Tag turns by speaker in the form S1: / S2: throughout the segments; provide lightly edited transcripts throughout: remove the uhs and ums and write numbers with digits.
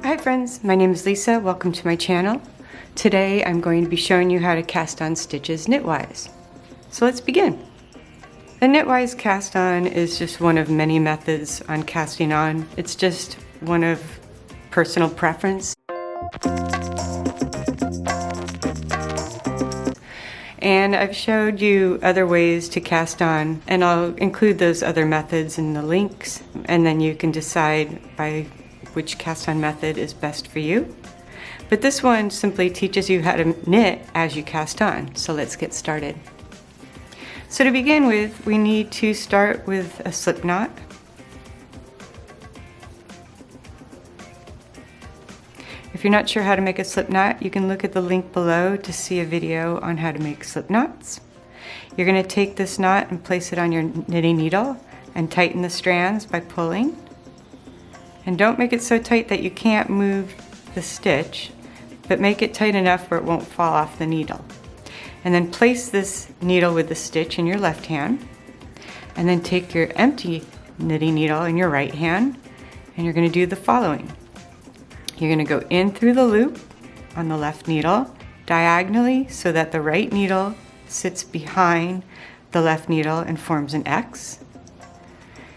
S1: Hi friends, my name is Lisa. Welcome to my channel. Today I'm going to be showing you how to cast on stitches knitwise. So let's begin. The Knitwise Cast On is just one of many methods on casting on. It's just one of personal preference. And I've showed you other ways to cast on, and I'll include those other methods in the links, and then you can decide by which cast on method is best for you. But this one simply teaches you how to knit as you cast on. So let's get started. So to begin with, we need to start with a slip knot. If you're not sure how to make a slip knot, you can look at the link below to see a video on how to make slip knots. You're going to take this knot and place it on your knitting needle and tighten the strands by pulling. And don't make it so tight that you can't move the stitch, but make it tight enough where it won't fall off the needle. And then place this needle with the stitch in your left hand, and then take your empty knitting needle in your right hand, and you're going to do the following. You're going to go in through the loop on the left needle diagonally so that the right needle sits behind the left needle and forms an X.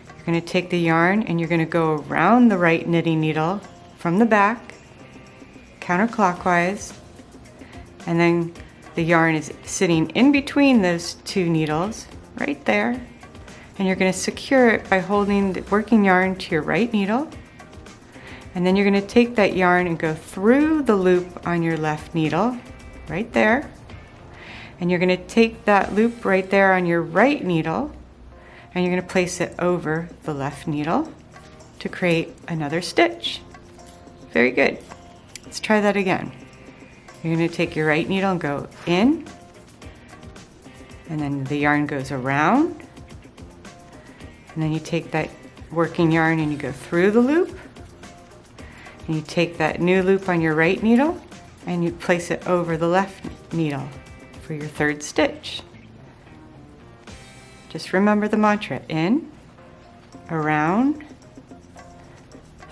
S1: You're going to take the yarn and you're going to go around the right knitting needle from the back counterclockwise, and then the yarn is sitting in between those two needles right there, and you're going to secure it by holding the working yarn to your right needle. And then you're going to take that yarn and go through the loop on your left needle, right there. And you're going to take that loop right there on your right needle, and you're going to place it over the left needle to create another stitch. Very good. Let's try that again. You're going to take your right needle and go in, and then the yarn goes around. And then you take that working yarn and you go through the loop. And you take that new loop on your right needle and you place it over the left needle for your third stitch. Just remember the mantra: in, around,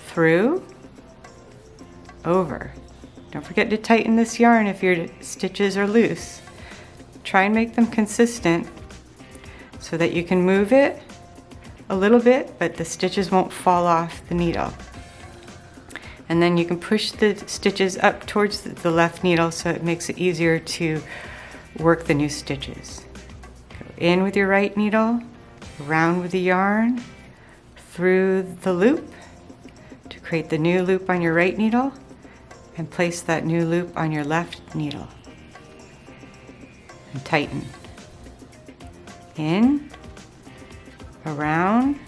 S1: through, over. Don't forget to tighten this yarn if your stitches are loose. Try and make them consistent so that you can move it a little bit, but the stitches won't fall off the needle. And then you can push the stitches up towards the left needle so it makes it easier to work the new stitches. Go in with your right needle, around with the yarn, through the loop to create the new loop on your right needle, and place that new loop on your left needle. And tighten. In, around,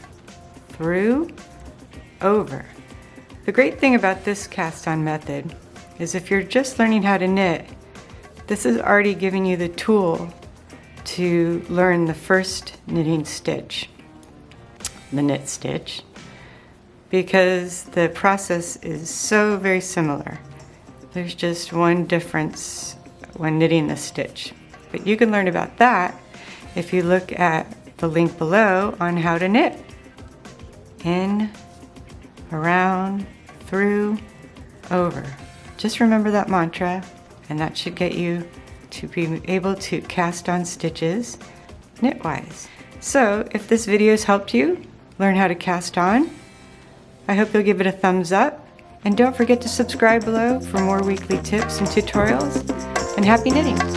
S1: through, over. The great thing about this cast on method is if you're just learning how to knit, this is already giving you the tool to learn the first knitting stitch, the knit stitch, because the process is so very similar. There's just one difference when knitting the stitch. But you can learn about that if you look at the link below on how to knit. In, around, through, over. Just remember that mantra, and that should get you to be able to cast on stitches knitwise. So if this video has helped you learn how to cast on, I hope you'll give it a thumbs up, and don't forget to subscribe below for more weekly tips and tutorials, and happy knitting!